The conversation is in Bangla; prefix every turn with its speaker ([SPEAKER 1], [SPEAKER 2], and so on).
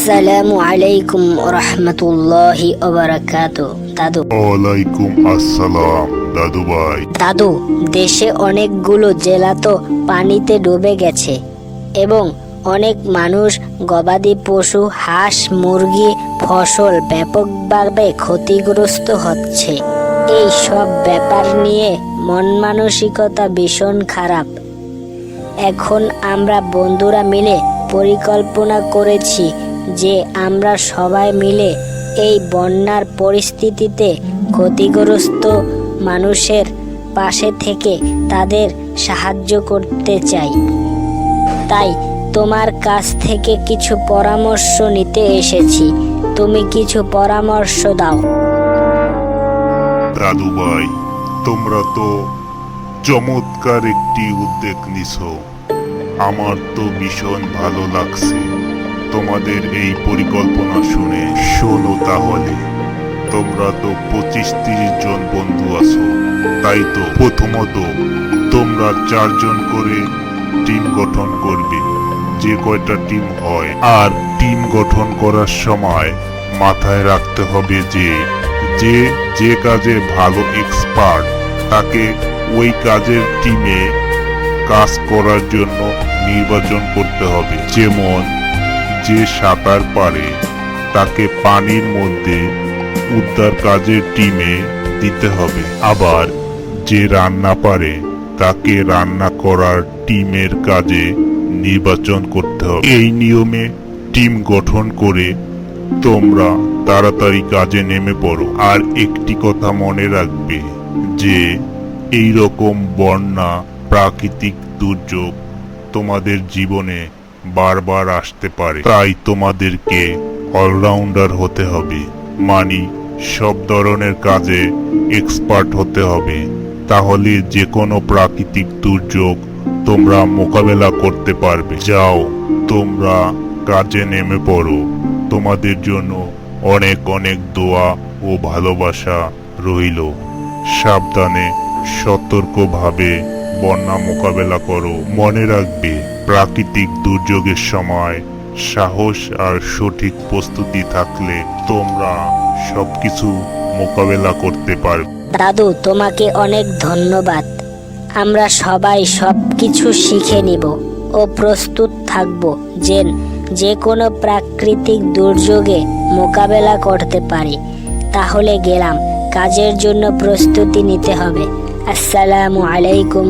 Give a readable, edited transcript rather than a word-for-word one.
[SPEAKER 1] আসসালামু আলাইকুম রহমতুল্লাহি ওবারাকাতু। দাদু।
[SPEAKER 2] ওয়ালাইকুম আসসালাম দাদু ভাই।
[SPEAKER 1] দাদু, দেশে অনেকগুলো জেলা তো পানিতে ডুবে গেছে এবং অনেক মানুষ, গবাদি পশু, হাঁস মুরগি, ফসল ব্যাপকভাবে ক্ষতিগ্রস্ত হচ্ছে। এই সব ব্যাপার নিয়ে মন মানসিকতা ভীষণ খারাপ। এখন আমরা বন্ধুরা মিলে পরিকল্পনা করেছি যে আমরা সবাই মিলে এই বন্যার পরিস্থিতিতে ক্ষতিগ্রস্ত মানুষের পাশে থেকে তাদের সাহায্য করতে চাই। তাই তোমার কাছ থেকে কিছু পরামর্শ নিতে এসেছি। তুমি কিছু পরামর্শ দাও।
[SPEAKER 2] দাদু ভাই, তোমরা তো চমৎকার একটি উদ্যোগ নিছো। আমার তো ভীষণ ভালো লাগছে তোমাদের এই পরিকল্পনা শুনে। শোনো তাহলে, তোমরা তো 25-30 জন বন্ধু আছো, তাই তো প্রথমত তোমরা 4 জন করে টিম গঠন করবে, যে কয়টা টিম হয়। আর টিম গঠন করার সময় মাথায় রাখতে হবে যে যে কাজে ভালো এক্সপার্ট, তাকে ওই কাজের টিমে কাজ করার জন্য নির্বাচন করতে হবে। যেমন যে সাঁতার পারে তাকে পানির মধ্যে উদ্ধার কাজের টিমে দিতে হবে। আবার যে রান্না পারে তাকে রান্না করার টিমের কাজে নির্বাচন করতে হবে। এই নিয়মে টিম গঠন করে তোমরা তাড়াতাড়ি কাজে নেমে পড়ো। আর একটি কথা মনে রাখবে যে এই রকম বন্যা, প্রাকৃতিক দুর্যোগ তোমাদের জীবনে বারবার আসতে পারে। তাই তোমাদেরকে অলরাউন্ডার হতে হবে, মানে সব ধরনের কাজে এক্সপার্ট হতে হবে। তাহলে যে কোনো প্রাকৃতিক দুর্যোগ তোমরা মোকাবেলা করতে পারবে। যাও, তোমরা কাজে নেমে পড়ো। তোমাদের জন্য অনেক অনেক দোয়া ও ভালোবাসা রইল। সাবধানে, সতর্কভাবে বন্যা মোকাবেলা করো। মনে রাখবে, প্রাকৃতিক দুর্যোগের সময় সাহস আর সঠিক প্রস্তুতি থাকলে তোমরা সবকিছু মোকাবেলা করতে পারবে।
[SPEAKER 1] দাদু, তোমাকে অনেক ধন্যবাদ। আমরা সবাই সবকিছু শিখে নিব ও প্রস্তুত থাকব যে কোনো প্রাকৃতিক দুর্যোগে মোকাবেলা করতে পারি। তাহলে গেলাম, কাজের জন্য প্রস্তুতি নিতে হবে। আসসালামু আলাইকুম।